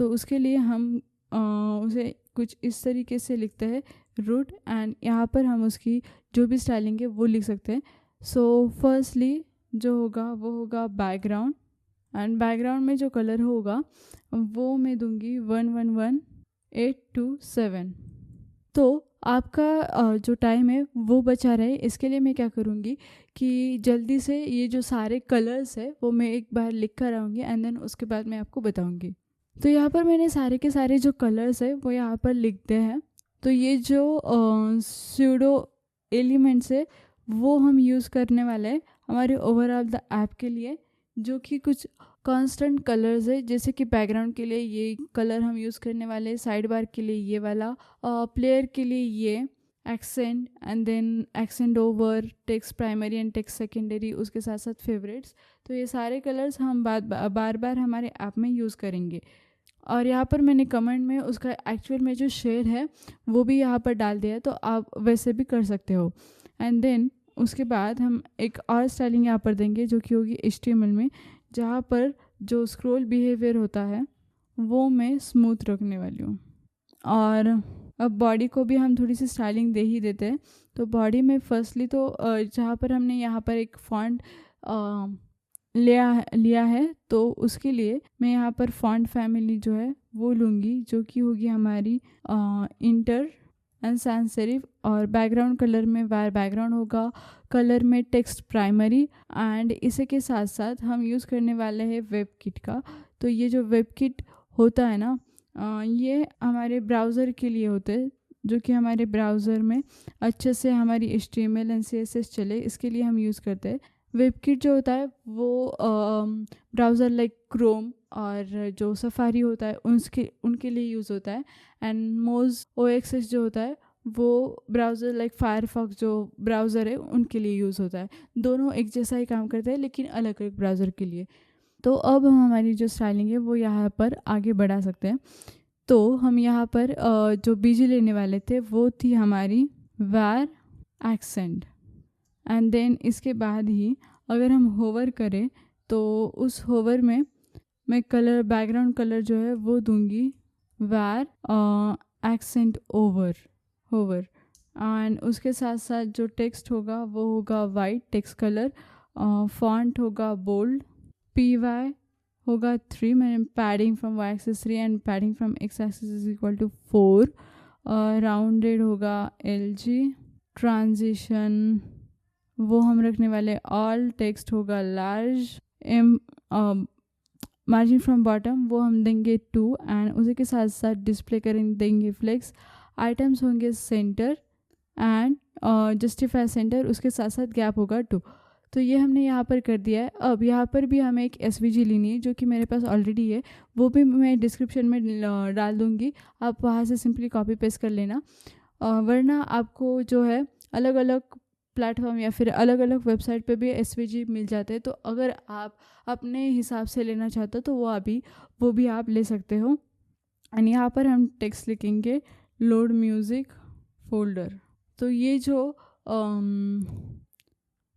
तो उसके लिए हम उसे कुछ इस तरीके से लिखते हैं रूट, एंड यहाँ पर हम उसकी जो भी स्टाइलिंग है वो लिख सकते हैं। सो फर्स्टली जो होगा वो होगा बैकग्राउंड, एंड बैकग्राउंड में जो कलर होगा वो मैं दूंगी 111827। तो आपका जो टाइम है वो बचा रहे, इसके लिए मैं क्या करूँगी कि जल्दी से ये जो सारे कलर्स है वो मैं एक बार लिख कर आऊँगी, एंड देन उसके बाद मैं आपको बताऊँगी। तो यहाँ पर मैंने सारे के सारे जो कलर्स है वो यहाँ पर लिख दिए हैं। तो ये जो स्यूडो एलिमेंट्स है वो हम यूज़ करने वाले हैं हमारे ओवरऑल द ऐप के लिए, जो कि कुछ कांस्टेंट कलर्स है। जैसे कि बैकग्राउंड के लिए ये कलर हम यूज़ करने वाले हैं, साइड बार के लिए ये वाला, प्लेयर के लिए ये accent, and then accent over, text primary and text secondary, उसके साथ साथ फेवरेट्स। तो ये सारे कलर्स हम बार बार हमारे ऐप में यूज़ करेंगे। और यहाँ पर मैंने कमेंट में उसका एक्चुअल में जो शेड है वो भी यहाँ पर डाल दिया है, तो आप वैसे भी कर सकते हो। एंड देन उसके बाद हम एक और स्टाइलिंग यहाँ पर देंगे जो कि होगी HTML में, जहाँ पर जो स्क्रॉल बिहेवियर होता है वो मैं स्मूथ रखने वाली हूँ। और अब बॉडी को भी हम थोड़ी सी स्टाइलिंग दे ही देते हैं। तो बॉडी में फर्स्टली तो जहाँ पर हमने यहाँ पर एक फॉन्ट लिया है, तो उसके लिए मैं यहाँ पर फॉन्ट फैमिली जो है वो लूँगी, जो कि होगी हमारी इंटर एंड सैंस सेरिफ। और बैकग्राउंड कलर में वायर बैकग्राउंड होगा, कलर में टेक्स्ट प्राइमरी, एंड इसी के साथ साथ हम यूज़ करने वाले हैं वेब किट का। तो ये जो वेब किट होता है ना, ये हमारे ब्राउज़र के लिए होते हैं, जो कि हमारे ब्राउज़र में अच्छे से हमारी HTML एंड CSS चले, इसके लिए हम यूज़ करते हैं। वेब किट जो होता है वो ब्राउज़र लाइक क्रोम और जो सफारी होता है उनके लिए यूज़ होता है। एंड मोज OXS जो होता है वो ब्राउज़र लाइक फायरफॉक्स जो ब्राउज़र है उनके लिए यूज़ होता है। दोनों एक जैसा ही काम करते हैं लेकिन अलग अलग ब्राउज़र के लिए। तो अब हम हमारी जो स्टाइलिंग है वो यहाँ पर आगे बढ़ा सकते हैं। तो हम यहाँ पर जो बीजी लेने वाले थे वो थी हमारी वार एक्सेंट, एंड देन इसके बाद ही अगर हम होवर करें तो उस होवर में मैं कलर बैकग्राउंड कलर जो है वो दूंगी var accent over hover, and उसके साथ साथ जो टेक्स्ट होगा वो होगा वाइट टेक्स्ट कलर, फॉन्ट होगा बोल्ड, PY होगा 3, मैंने padding from Y axis 3 and padding from X axis is equal to 4, rounded होगा LG, ट्रांजिशन वो हम रखने वाले ऑल, टेक्स्ट होगा लार्ज, मार्जिन फ्रॉम बॉटम वो हम देंगे 2, एंड उसी के साथ साथ डिस्प्ले करेंगे देंगे फ्लेक्स, आइटम्स होंगे सेंटर एंड जस्टिफाई सेंटर, उसके साथ साथ गैप होगा 2। तो ये हमने यहाँ पर कर दिया है। अब यहाँ पर भी हमें एक SVG लेनी है जो कि मेरे पास ऑलरेडी है, वो भी मैं डिस्क्रिप्शन में डाल दूँगी, आप वहाँ से सिंपली कॉपी पेस्ट कर लेना। वरना आपको जो है अलग अलग प्लेटफॉर्म या फिर अलग अलग वेबसाइट पे भी SVG मिल जाते हैं। तो अगर आप अपने हिसाब से लेना चाहते हो तो वो भी आप ले सकते हो। एंड यहाँ पर हम टेक्स्ट लिखेंगे लोड म्यूज़िक फोल्डर। तो ये जो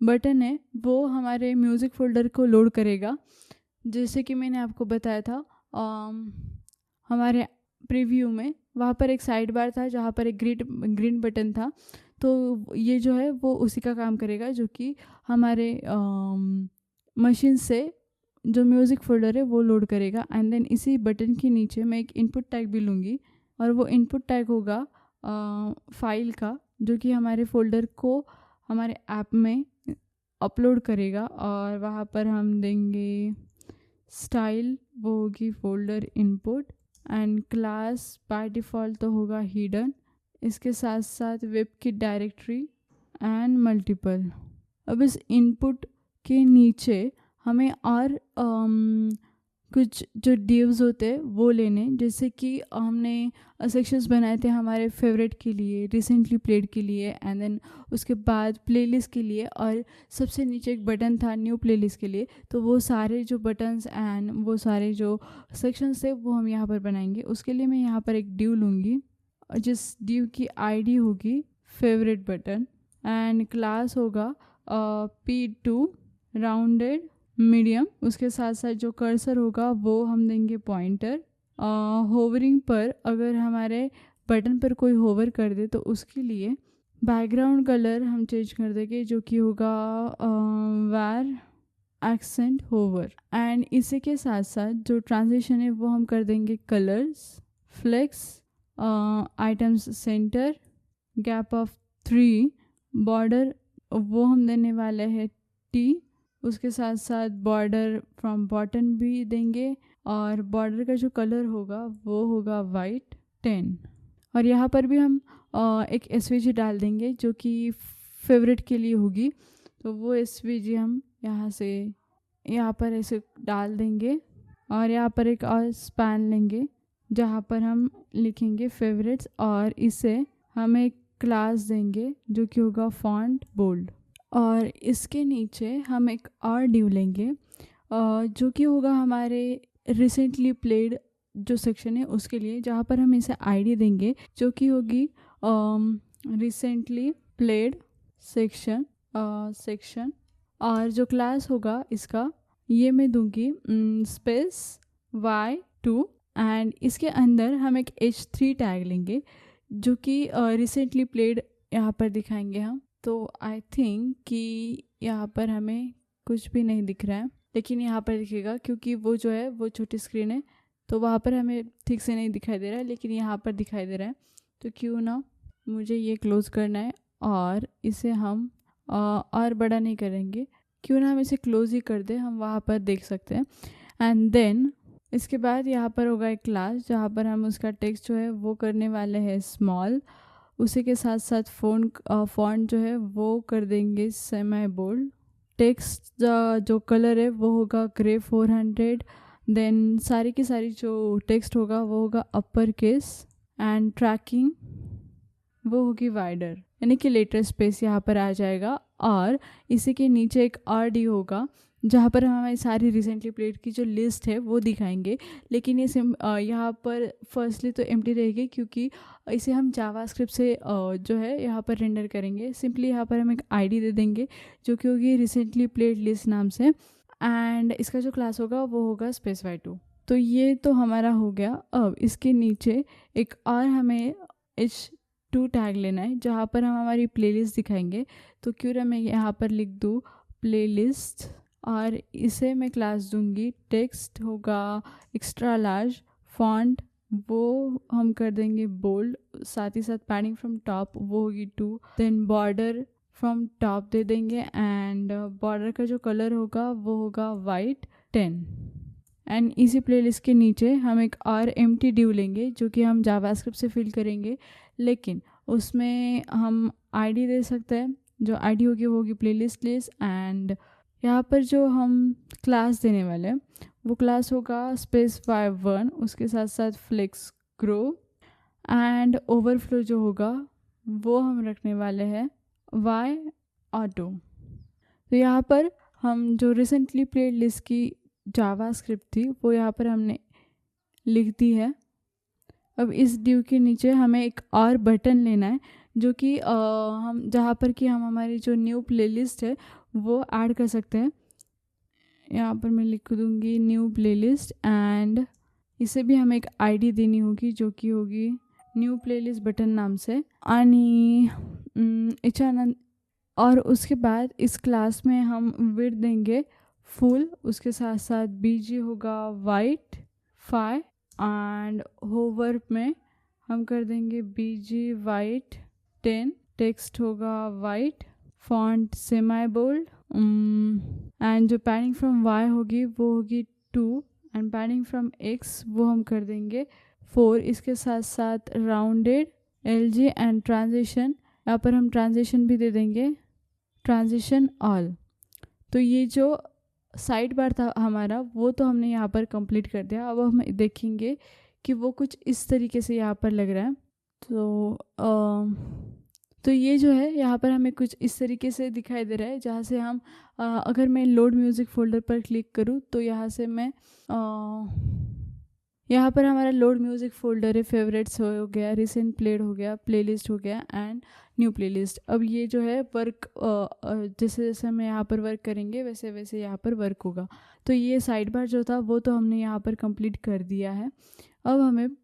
बटन है वो हमारे म्यूज़िक फोल्डर को लोड करेगा। जैसे कि मैंने आपको बताया था हमारे प्रीव्यू में, वहाँ पर एक साइड बार था जहाँ पर एक ग्रीन बटन था। तो ये जो है वो उसी का काम करेगा, जो कि हमारे मशीन से जो म्यूज़िक फोल्डर है वो लोड करेगा। एंड देन इसी बटन के नीचे मैं एक इनपुट टैग भी लूँगी, और वो इनपुट टैग होगा फाइल का, जो कि हमारे फोल्डर को हमारे ऐप में अपलोड करेगा। और वहाँ पर हम देंगे स्टाइल, वो होगी folder input, and class by default तो होगा हिडन, इसके साथ साथ वेब की डायरेक्टरी एंड मल्टीपल। अब इस इनपुट के नीचे हमें और कुछ जो डिव्स होते हैं वो लेने, जैसे कि हमने सेक्शंस बनाए थे हमारे फेवरेट के लिए, रिसेंटली प्लेड के लिए, एंड देन उसके बाद प्लेलिस्ट के लिए, और सबसे नीचे एक बटन था न्यू प्लेलिस्ट के लिए। तो वो सारे जो बटन्स एंड वो सारे जो सेक्शंस थे वो हम यहाँ पर बनाएंगे। उसके लिए मैं यहाँ पर एक डिव लूँगी, जिस डिव की ID होगी फेवरेट बटन, एंड क्लास होगा P2 राउंडेड मीडियम, उसके साथ साथ जो कर्सर होगा वो हम देंगे पॉइंटर, होवरिंग पर अगर हमारे बटन पर कोई होवर कर दे तो उसके लिए बैकग्राउंड कलर हम चेंज कर देंगे, जो कि होगा वार एक्सेंट होवर। एंड इसी के साथ साथ जो ट्रांजिशन है वो हम कर देंगे colours, flex, items centre, gap of 3, border वो हम देने वाले हैं टी, उसके साथ साथ बॉर्डर फ्रॉम बॉटम भी देंगे, और बॉर्डर का जो कलर होगा वो होगा वाइट 10। और यहाँ पर भी हम एक एसवीजी डाल देंगे जो कि फेवरेट के लिए होगी, तो वो एसवीजी हम यहाँ पर ऐसे डाल देंगे। और यहाँ पर एक और स्पैन लेंगे जहाँ पर हम लिखेंगे फेवरेट्स, और इसे हम एक क्लास देंगे जो कि होगा फॉन्ट बोल्ड। और इसके नीचे हम एक और डिव लेंगे जो कि होगा हमारे रिसेंटली प्लेड जो सेक्शन है उसके लिए, जहाँ पर हम इसे आईडी देंगे जो कि होगी रिसेंटली प्लेड सेक्शन। और जो क्लास होगा इसका ये मैं दूंगी स्पेस y2, एंड इसके अंदर हम एक h3 टैग लेंगे जो कि रिसेंटली प्लेड यहाँ पर दिखाएंगे हम। तो आई थिंक कि यहाँ पर हमें कुछ भी नहीं दिख रहा है, लेकिन यहाँ पर दिखेगा क्योंकि वो जो है वो छोटी स्क्रीन है, तो वहाँ पर हमें ठीक से नहीं दिखाई दे रहा है, लेकिन यहाँ पर दिखाई दे रहा है। तो क्यों ना मुझे ये क्लोज़ करना है और इसे हम और बड़ा नहीं करेंगे, क्यों ना हम इसे क्लोज़ ही कर दें, हम वहाँ पर देख सकते हैं। एंड देन इसके बाद यहाँ पर होगा एक क्लास जहाँ पर हम उसका टेक्स्ट जो है वो करने वाले हैं स्मॉल, उसी के साथ साथ फॉन्ट जो है वो कर देंगे सेमी बोल्ड। टेक्स्ट जो कलर है वो होगा ग्रे 400। देन सारी की सारी जो टेक्स्ट होगा वो होगा अपर केस, एंड ट्रैकिंग वो होगी वाइडर, यानी कि लेटर स्पेस यहाँ पर आ जाएगा। और इसी के नीचे एक RD होगा जहाँ पर हम हमारी सारी रिसेंटली प्लेड की जो लिस्ट है वो दिखाएंगे, लेकिन ये यहाँ पर फर्स्टली तो एम्प्टी रहेगी क्योंकि इसे हम जावास्क्रिप्ट से जो है यहाँ पर रेंडर करेंगे। सिंपली यहाँ पर हम एक ID दे देंगे जो कि होगी रिसेंटली प्लेड लिस्ट नाम से, एंड इसका जो क्लास होगा वो होगा स्पेस y2। तो ये तो हमारा हो गया। अब इसके नीचे एक और हमें h2 टैग लेना है जहाँ पर हम हमारी प्लेलिस्ट दिखाएंगे। तो क्यों ना मैं यहाँ पर लिख दूँ प्लेलिस्ट, और इसे मैं क्लास दूंगी टेक्स्ट होगा एक्स्ट्रा लार्ज, फॉन्ट वो हम कर देंगे बोल्ड, साथ ही साथ पैडिंग फ्रॉम टॉप वो होगी 2, देन बॉर्डर फ्रॉम टॉप दे देंगे, एंड बॉर्डर का जो कलर होगा वो होगा वाइट 10। एंड इसी प्लेलिस्ट के नीचे हम एक और एम्प्टी डिव लेंगे जो कि हम जावास्क्रिप्ट से फिल करेंगे, लेकिन उसमें हम ID दे सकते हैं। जो ID होगी वो होगी प्लेलिस्ट लिस्ट, एंड यहाँ पर जो हम क्लास देने वाले हैं वो क्लास होगा स्पेस y1, उसके साथ साथ फ्लेक्स ग्रो, एंड ओवरफ्लो जो होगा वो हम रखने वाले हैं y ऑटो। तो यहाँ पर हम जो रिसेंटली प्लेड लिस्ट की जावास्क्रिप्ट थी वो यहाँ पर हमने लिख दी है। अब इस डिव के नीचे हमें एक और बटन लेना है जो कि हम जहाँ पर कि हम हमारी जो न्यू प्लेलिस्ट है वो ऐड कर सकते हैं। यहाँ पर मैं लिख दूँगी न्यू प्लेलिस्ट, एंड इसे भी हमें एक ID देनी होगी जो कि होगी न्यू प्लेलिस्ट बटन नाम से आणि इचानंद। और उसके बाद इस क्लास में हम विड्थ देंगे फुल, उसके साथ साथ BG होगा वाइट 5, एंड होवर में हम कर देंगे BG वाइट 10, टेक्स्ट होगा white, font semi bold, and जो पैडिंग फ्रॉम y होगी वो होगी 2, एंड पैडिंग फ्रॉम x वो हम कर देंगे 4। इसके साथ साथ राउंडेड LG एंड ट्रांजिशन, यहाँ पर हम ट्रांजिशन भी दे देंगे ट्रांजिशन ऑल। तो ये जो साइड बार था हमारा वो तो हमने यहाँ पर कंप्लीट कर दिया। अब हम देखेंगे कि वो कुछ इस तरीके से यहाँ पर लग रहा है। तो ये जो है यहाँ पर हमें कुछ इस तरीके से दिखाई दे रहा है, जहाँ से हम अगर मैं लोड म्यूज़िक फोल्डर पर क्लिक करूँ तो यहाँ से मैं यहाँ पर हमारा लोड म्यूज़िक फोल्डर है, फेवरेट्स हो गया, रिसेंट प्लेड हो गया, प्लेलिस्ट हो गया, एंड न्यू प्लेलिस्ट। अब ये जो है वर्क जैसे जैसे हम यहाँ पर वर्क करेंगे वैसे वैसे यहाँ पर वर्क होगा। तो ये साइड बार जो था वो तो हमने यहाँ पर कंप्लीट कर दिया है। अब हमें